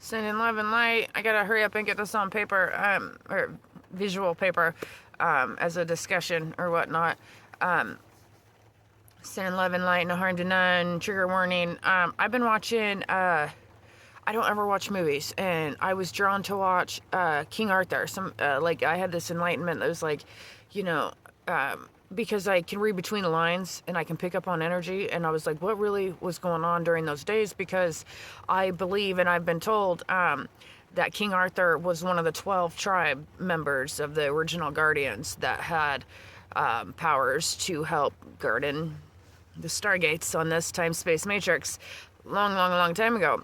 Sending love and light. I gotta hurry up and get this on paper, or visual paper, as a discussion or whatnot. Sending love and light, no harm to none. Trigger warning. I've been watching. I don't ever watch movies, and I was drawn to watch King Arthur. I had this enlightenment that was like, you know, because I can read between the lines and I can pick up on energy, and I was like, what really was going on during those days? Because I believe, and I've been told, that King Arthur was one of the 12 tribe members of the original Guardians that had powers to help garden the stargates on this time-space matrix long time ago.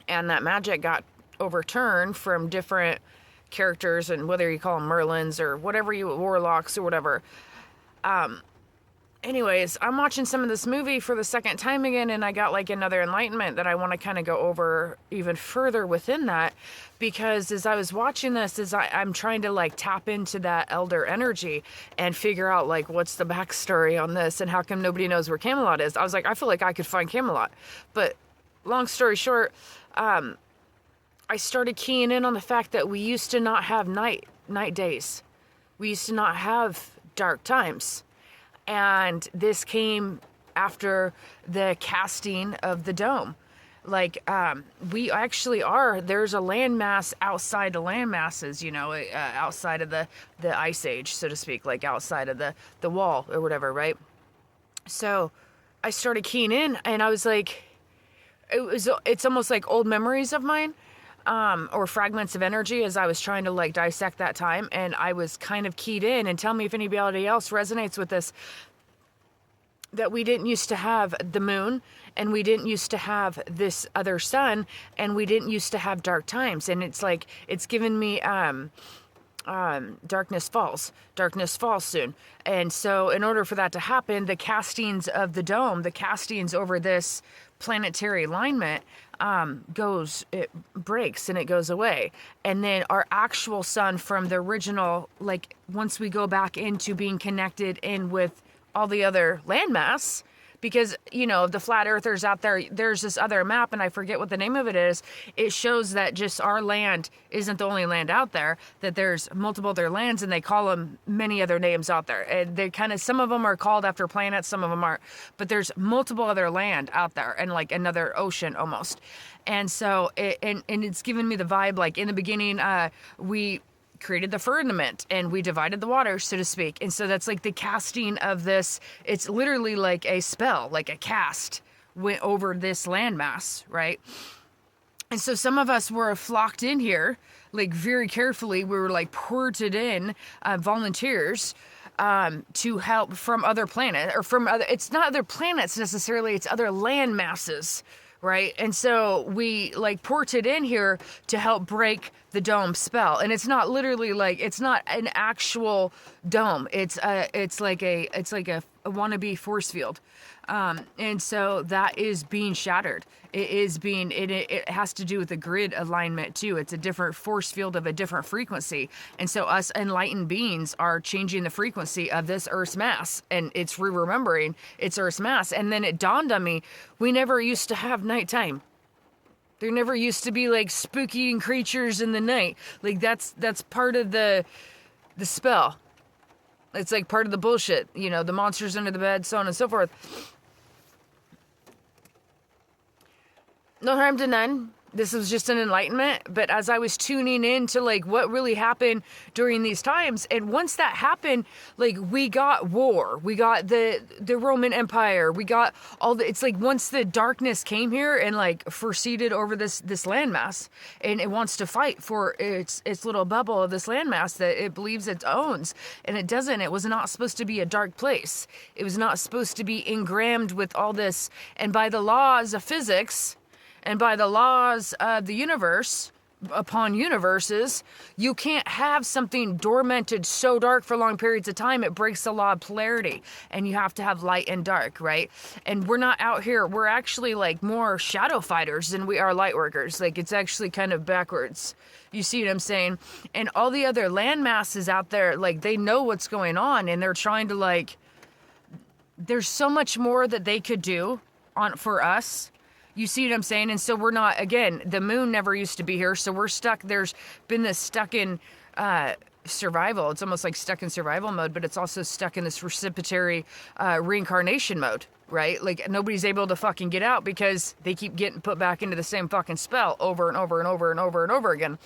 And that magic got overturned from different characters, and whether you call them Merlins or whatever, warlocks or whatever. Anyways, I'm watching some of this movie for the second time again, and I got like another enlightenment that I want to kind of go over even further within that, because as I was watching this, I'm trying to like tap into that elder energy and figure out like what's the backstory on this and how come nobody knows where Camelot is. I was like, I feel like I could find Camelot. But long story short, I started keying in on the fact that we used to not have night days. We used to not have dark times. And this came after the casting of the dome. Like, we actually there's a landmass outside the landmasses, outside of the ice age, so to speak, like outside of the wall or whatever, right? So I started keying in, and I was like, it's almost like old memories of mine, or fragments of energy as I was trying to like dissect that time. And I was kind of keyed in, and tell me if anybody else resonates with this, that we didn't used to have the moon, and we didn't used to have this other sun, and we didn't used to have dark times. And it's like, it's given me, darkness falls soon. And so in order for that to happen, the castings of the dome, the castings over this planetary alignment, it breaks and it goes away. And then our actual sun from the original, like once we go back into being connected in with all the other landmass, because, the flat earthers out there, there's this other map, and I forget what the name of it is. It shows that just our land isn't the only land out there, that there's multiple other lands, and they call them many other names out there. And they some of them are called after planets, some of them aren't. But there's multiple other land out there, and like another ocean almost. And so, it's given me the vibe, like in the beginning, we created the firmament and we divided the waters, so to speak. And so that's like the casting of this. It's literally like a spell, like a cast went over this landmass, right? And so some of us were flocked in here, like very carefully. We were like ported in, volunteers, to help from other planets, or from other, it's not other planets necessarily, it's other land masses, right? And so we like ported in here to help break the dome spell. And it's not literally like, it's not an actual dome. It's like a wannabe force field. And so that is being shattered. It has to do with the grid alignment too. It's a different force field of a different frequency. And so us enlightened beings are changing the frequency of this Earth's mass, and it's remembering its Earth's mass. And then it dawned on me, we never used to have nighttime. There never used to be like spooky creatures in the night. Like that's part of the spell. It's like part of the bullshit, the monsters under the bed, so on and so forth. No harm to none. This was just an enlightenment. But as I was tuning in to like what really happened during these times, and once that happened, like we got war, we got the Roman Empire, we got it's like once the darkness came here and like proceeded over this landmass, and it wants to fight for its little bubble of this landmass that it believes it owns, and it doesn't. It was not supposed to be a dark place. It was not supposed to be engrammed with all this. And by the laws of physics, and by the laws of the universe, upon universes, you can't have something dormanted so dark for long periods of time. It breaks the law of polarity, and you have to have light and dark, right? And we're not out here. We're actually like more shadow fighters than we are light workers. Like it's actually kind of backwards. You see what I'm saying? And all the other land masses out there, like they know what's going on, and they're trying to like, there's so much more that they could do for us. You see what I'm saying? And so we're not, again, the moon never used to be here, so we're stuck. There's been this stuck in survival. It's almost like stuck in survival mode, but it's also stuck in this reciprocatory reincarnation mode, right? Like nobody's able to fucking get out because they keep getting put back into the same fucking spell over and over and over and over and over again.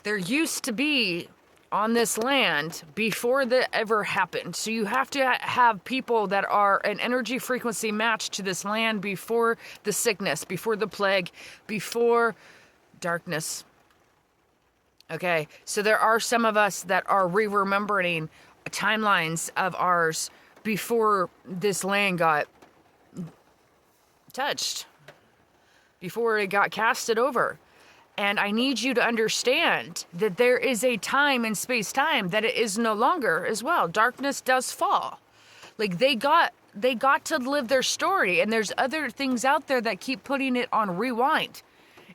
There used to be on this land before that ever happened. So you have to have people that are an energy frequency matched to this land before the sickness, before the plague, before darkness. Okay, so there are some of us that are remembering timelines of ours before this land got touched, before it got casted over. And I need you to understand that there is a time in space-time that it is no longer as well. Darkness does fall. Like they got to live their story, and there's other things out there that keep putting it on rewind.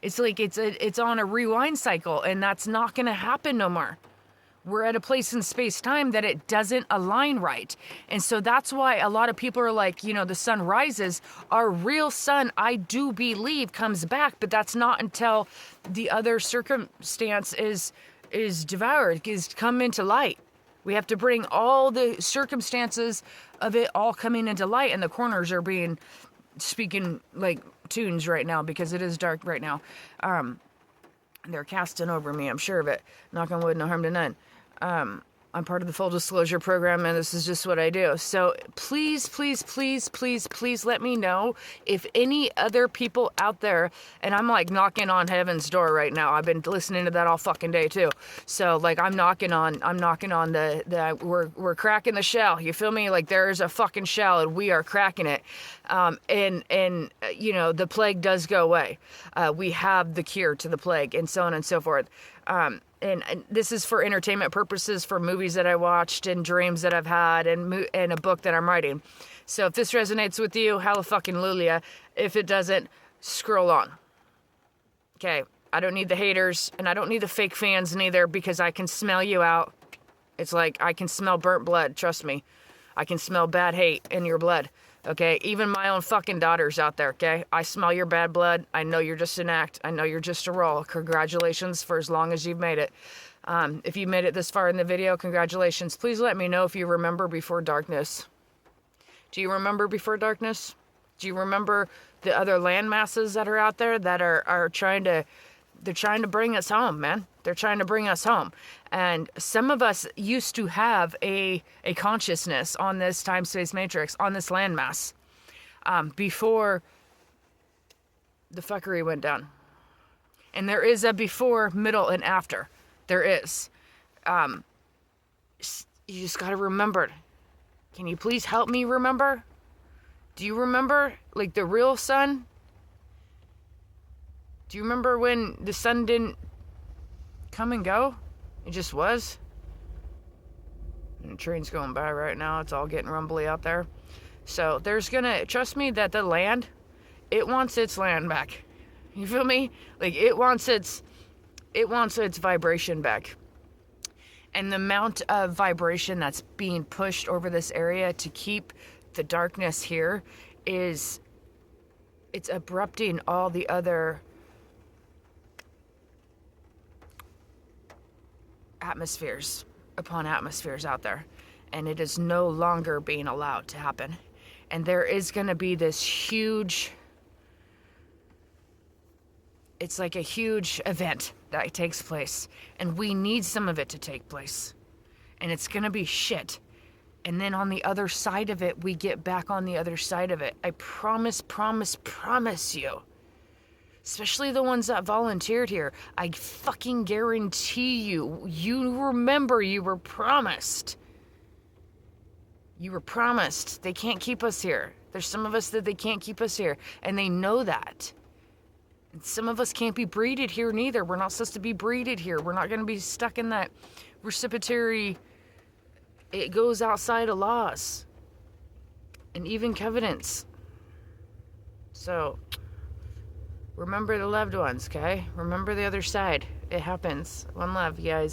It's like it's on a rewind cycle, and that's not going to happen no more. We're at a place in space-time that it doesn't align right. And so that's why a lot of people are like, you know, the sun rises. Our real sun, I do believe, comes back, but that's not until the other circumstance is devoured, is come into light. We have to bring all the circumstances of it all coming into light, and the corners are being speaking like tunes right now because it is dark right now. They're casting over me, I'm sure of it. Knock on wood, no harm to none. I'm part of the full disclosure program, and this is just what I do. So please, please, please, please, please let me know if any other people out there, and I'm like knocking on heaven's door right now. I've been listening to that all fucking day too. So like I'm knocking on we're cracking the shell. You feel me? Like there's a fucking shell and we are cracking it. And you know, the plague does go away. We have the cure to the plague, and so on and so forth. And this is for entertainment purposes, for movies that I watched and dreams that I've had and a book that I'm writing. So if this resonates with you, hallelujah. If it doesn't, scroll on. Okay, I don't need the haters, and I don't need the fake fans neither, because I can smell you out. It's like I can smell burnt blood, trust me. I can smell bad hate in your blood. Okay, even my own fucking daughter's out there, okay? I smell your bad blood. I know you're just an act. I know you're just a role. Congratulations for as long as you've made it. If you made it this far in the video, congratulations. Please let me know if you remember before darkness. Do you remember before darkness? Do you remember the other land masses that are out there that are trying to... They're trying to bring us home, man. They're trying to bring us home. And some of us used to have a consciousness on this time-space matrix, on this landmass, before the fuckery went down. And there is a before, middle, and after. There is. You just got to remember. Can you please help me remember? Do you remember, like, the real sun? Do you remember when the sun didn't come and go? It just was. And the train's going by right now. It's all getting rumbly out there. So there's gonna, trust me that the land, it wants its land back. You feel me? Like it wants its vibration back. And the amount of vibration that's being pushed over this area to keep the darkness here it's abrupting all the other atmospheres upon atmospheres out there, and it is no longer being allowed to happen. And there is going to be this huge, it's like a huge event that takes place, and we need some of it to take place, and it's going to be shit. And then on the other side of it, we get back on the other side of it. I promise you. Especially the ones that volunteered here. I fucking guarantee you, you remember you were promised. You were promised. They can't keep us here. There's some of us that they can't keep us here, and they know that. And some of us can't be breeded here neither. We're not supposed to be breeded here. We're not going to be stuck in that reciprocatory... It goes outside of laws. And even covenants. So... remember the loved ones, okay? Remember the other side. It happens. One love, you guys.